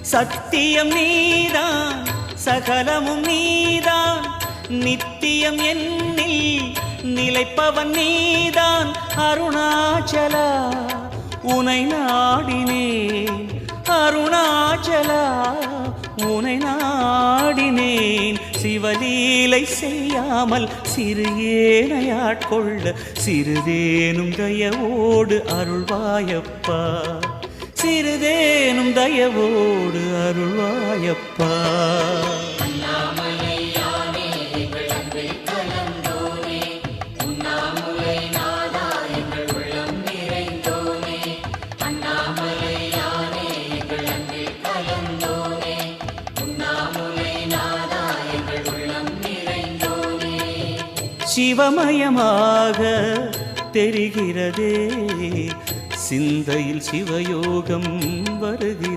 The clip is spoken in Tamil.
சத்தியம் நீதான் சகலமும் நீதான் நித்தியம் என்னில் நிலைப்பவன் நீதான் அருணாச்சலா உனை நாடினேன் அருணாச்சலா உனை நாடினேன் சிவலீலை செய்யாமல் சிறு ஏனையாட்கொள்ள சிறிதேனும் தயவோடு அருள்வாயப்பா சிறிதேனும் தயவோடு அருள்வாயப்பா சிவமயமாக தெரிகிறதே சிந்தையில் சிவயோகம் வருகிறது